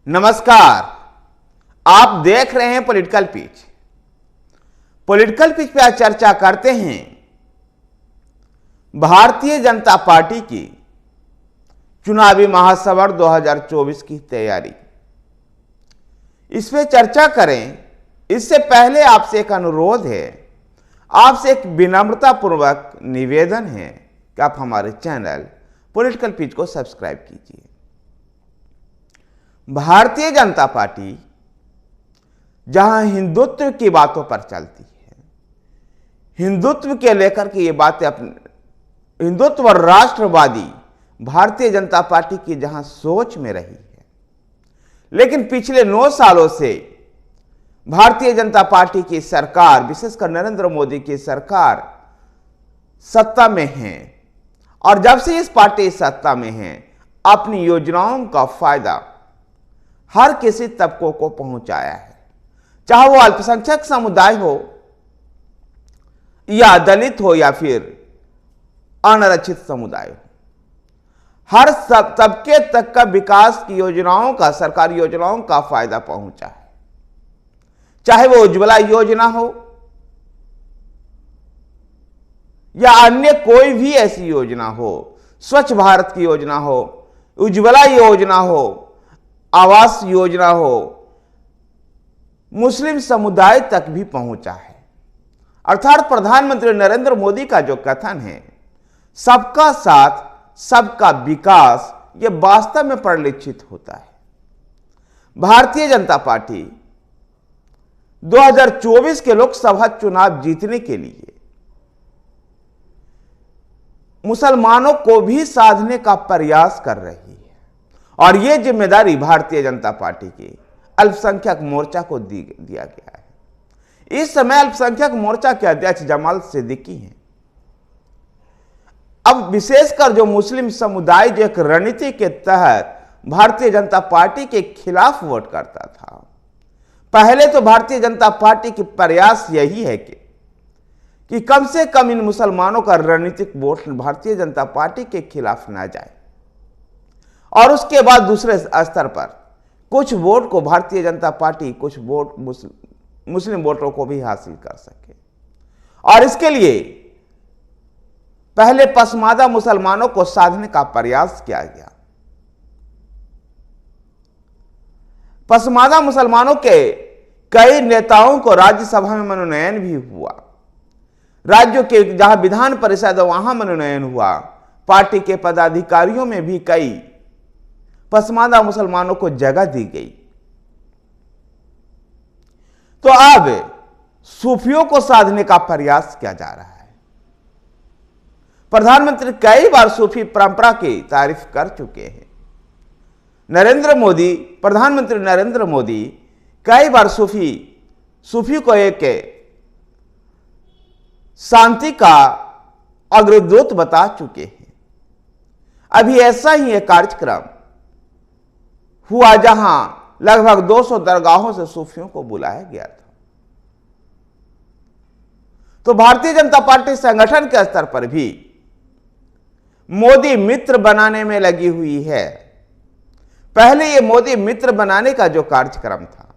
नमस्कार, आप देख रहे हैं पॉलिटिकल पिच। पॉलिटिकल पिच पे आज चर्चा करते हैं भारतीय जनता पार्टी की चुनावी महासभा 2024 की तैयारी। इस पे चर्चा करें इससे पहले आपसे एक अनुरोध है, आपसे एक विनम्रतापूर्वक निवेदन है कि आप हमारे चैनल पॉलिटिकल पिच को सब्सक्राइब कीजिए। भारतीय जनता पार्टी जहां हिंदुत्व की बातों पर चलती है, हिंदुत्व के लेकर के ये बातें अपने हिंदुत्व और राष्ट्रवादी भारतीय जनता पार्टी की जहां सोच में रही है, लेकिन पिछले 9 सालों से भारतीय जनता पार्टी की सरकार, विशेषकर नरेंद्र मोदी की सरकार सत्ता में है और जब से इस पार्टी सत्ता में है अपनी योजनाओं का फायदा हर किसी तबकों को पहुंचाया है, चाहे वो अल्पसंख्यक समुदाय हो या दलित हो या फिर अनारक्षित समुदाय हो। हर तबके तक का विकास की योजनाओं का, सरकारी योजनाओं का फायदा पहुंचा है, चाहे वो उज्ज्वला योजना हो या अन्य कोई भी ऐसी योजना हो, स्वच्छ भारत की योजना हो, उज्ज्वला योजना हो, आवास योजना हो, मुस्लिम समुदाय तक भी पहुंचा है। अर्थात प्रधानमंत्री नरेंद्र मोदी का जो कथन है, सबका साथ सबका विकास, यह वास्तव में परिलक्षित होता है। भारतीय जनता पार्टी 2024 के लोकसभा चुनाव जीतने के लिए मुसलमानों को भी साधने का प्रयास कर रही है और यह जिम्मेदारी भारतीय जनता पार्टी की अल्पसंख्यक मोर्चा को दिया गया है। इस समय अल्पसंख्यक मोर्चा के अध्यक्ष जमाल सिद्दीकी हैं। अब विशेषकर जो मुस्लिम समुदाय जो एक रणनीति के तहत भारतीय जनता पार्टी के खिलाफ वोट करता था, पहले तो भारतीय जनता पार्टी की प्रयास यही है कि कम से कम इन मुसलमानों का रणनीतिक वोट भारतीय जनता पार्टी के खिलाफ ना जाए और उसके बाद दूसरे स्तर पर कुछ वोट को भारतीय जनता पार्टी, कुछ वोट मुस्लिम वोटरों को भी हासिल कर सके। और इसके लिए पहले पसमादा मुसलमानों को साधने का प्रयास किया गया। पसमादा मुसलमानों के कई नेताओं को राज्यसभा में मनोनयन भी हुआ। राज्यों के जहां विधान परिषद वहां मनोनयन हुआ। पार्टी के पदाधिकारियों में भी कई पसमादा मुसलमानों को जगह दी गई। तो अब सूफियों को साधने का प्रयास किया जा रहा है। प्रधानमंत्री कई बार सूफी परंपरा की तारीफ कर चुके हैं। प्रधानमंत्री नरेंद्र मोदी कई बार सूफी को एक शांति का अग्रदूत बता चुके हैं। अभी ऐसा ही एक कार्यक्रम हुआ जहां लगभग 200 दरगाहों से सूफियों को बुलाया गया था। तो भारतीय जनता पार्टी संगठन के स्तर पर भी मोदी मित्र बनाने में लगी हुई है। पहले यह मोदी मित्र बनाने का जो कार्यक्रम था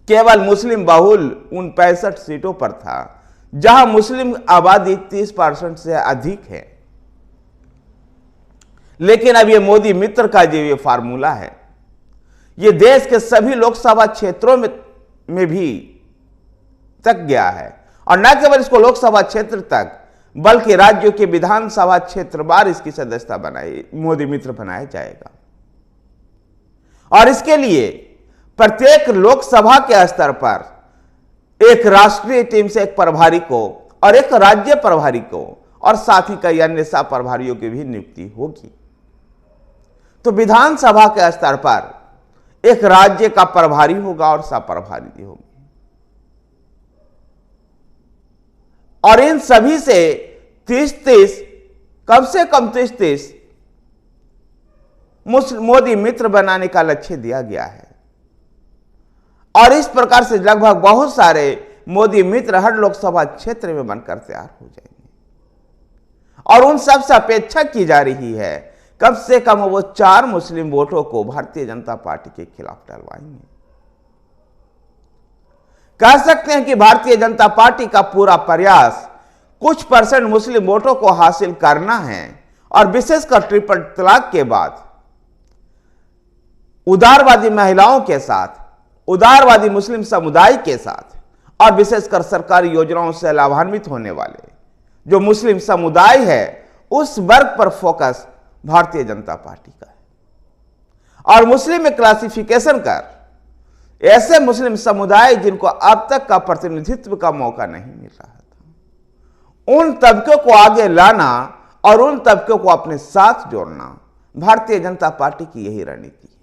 केवल मुस्लिम बहुल उन 65 सीटों पर था जहां मुस्लिम आबादी 30% से अधिक है। लेकिन अब यह मोदी मित्र का जो ये फार्मूला है, यह देश के सभी लोकसभा क्षेत्रों में भी तक गया है और न केवल इसको लोकसभा क्षेत्र तक बल्कि राज्यों के विधानसभा क्षेत्रवार इसकी सदस्यता मोदी मित्र बनाया जाएगा। और इसके लिए प्रत्येक लोकसभा के स्तर पर एक राष्ट्रीय टीम से एक प्रभारी को और एक राज्य प्रभारी को और साथ ही कई अन्य सह प्रभारियों की भी नियुक्ति होगी। तो विधानसभा के स्तर पर एक राज्य का प्रभारी होगा और सह प्रभारी होगी और इन सभी से 30-30 कम से कम 30-30 मोदी मित्र बनाने का लक्ष्य दिया गया है। और इस प्रकार से लगभग बहुत सारे मोदी मित्र हर लोकसभा क्षेत्र में बनकर तैयार हो जाएंगे और उन सब से अपेक्षा की जा रही है कम से कम वो 4 मुस्लिम वोटों को भारतीय जनता पार्टी के खिलाफ डलवाएंगे। कह सकते हैं कि भारतीय जनता पार्टी का पूरा प्रयास कुछ % मुस्लिम वोटों को हासिल करना है और विशेषकर ट्रिपल तलाक के बाद उदारवादी महिलाओं के साथ, उदारवादी मुस्लिम समुदाय के साथ और विशेषकर सरकारी योजनाओं से लाभान्वित होने वाले जो मुस्लिम समुदाय है, उस वर्ग पर फोकस भारतीय जनता पार्टी का है। और मुस्लिम में क्लासिफिकेशन कर ऐसे मुस्लिम समुदाय जिनको अब तक का प्रतिनिधित्व का मौका नहीं मिल रहा था, उन तबकों को आगे लाना और उन तबकों को अपने साथ जोड़ना भारतीय जनता पार्टी की यही रणनीति है।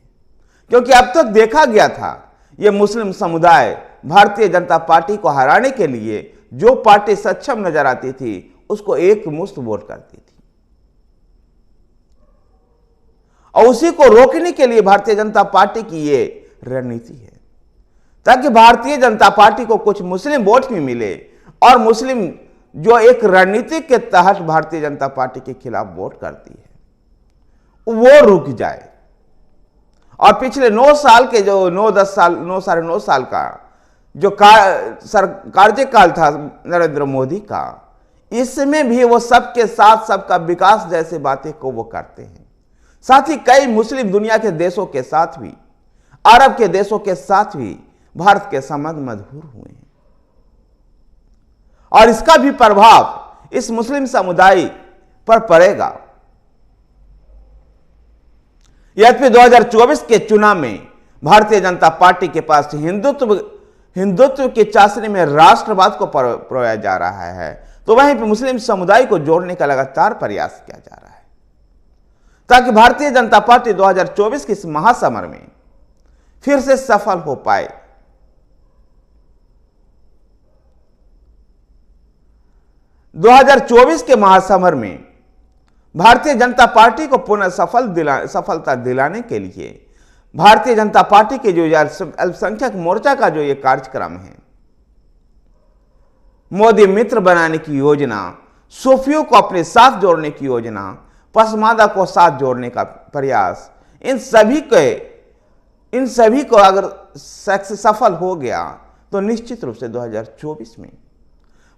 क्योंकि अब तक देखा गया था यह मुस्लिम समुदाय भारतीय जनता पार्टी को हराने के लिए जो पार्टी सक्षम नजर आती थी उसको एक मुश्त वोट करती थी, और उसी को रोकने के लिए भारतीय जनता पार्टी की ये रणनीति है, ताकि भारतीय जनता पार्टी को कुछ मुस्लिम वोट भी मिले और मुस्लिम जो एक रणनीति के तहत भारतीय जनता पार्टी के खिलाफ वोट करती है वो रुक जाए। और पिछले 9 साल के जो 9-10 साल 9 साढ़े 9 साल का जो कार्यकाल था नरेंद्र मोदी का, इसमें भी वो सबके साथ सबका विकास जैसे बातें को वो करते हैं। साथ ही कई मुस्लिम दुनिया के देशों के साथ भी, अरब के देशों के साथ भी भारत के संबंध मधुर हुए हैं और इसका भी प्रभाव इस मुस्लिम समुदाय पर पड़ेगा। यद्यपि 2024 के चुनाव में भारतीय जनता पार्टी के पास हिंदुत्व की चाशनी में राष्ट्रवाद को परोया जा रहा है, तो वहीं पर मुस्लिम समुदाय को जोड़ने का लगातार प्रयास किया जा रहा है, ताकि भारतीय जनता पार्टी 2024 के इस महासमर में फिर से सफल हो पाए। के महासमर में भारतीय जनता पार्टी को पुनः सफलता दिलाने के लिए भारतीय जनता पार्टी के जो अल्पसंख्यक मोर्चा का जो ये कार्यक्रम है, मोदी मित्र बनाने की योजना, सूफियों को अपने साथ जोड़ने की योजना, पसमानदा को साथ जोड़ने का प्रयास, इन सभी को अगर सफल हो गया तो निश्चित रूप से 2024 में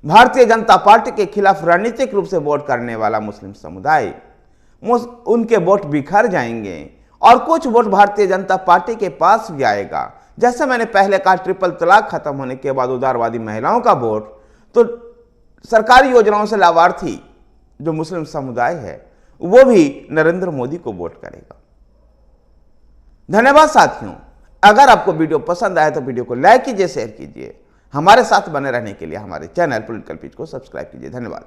भारतीय जनता पार्टी के खिलाफ रणनीतिक रूप से वोट करने वाला मुस्लिम समुदाय, उनके वोट बिखर जाएंगे और कुछ वोट भारतीय जनता पार्टी के पास भी आएगा। जैसे मैंने पहले कहा, ट्रिपल तलाक खत्म होने के बाद उदारवादी महिलाओं का वोट, तो सरकारी योजनाओं से लाभार्थी जो मुस्लिम समुदाय है वो भी नरेंद्र मोदी को वोट करेगा। धन्यवाद साथियों, अगर आपको वीडियो पसंद आया तो वीडियो को लाइक कीजिए, शेयर कीजिए। हमारे साथ बने रहने के लिए हमारे चैनल पॉलिटिकल पिच को सब्सक्राइब कीजिए। धन्यवाद।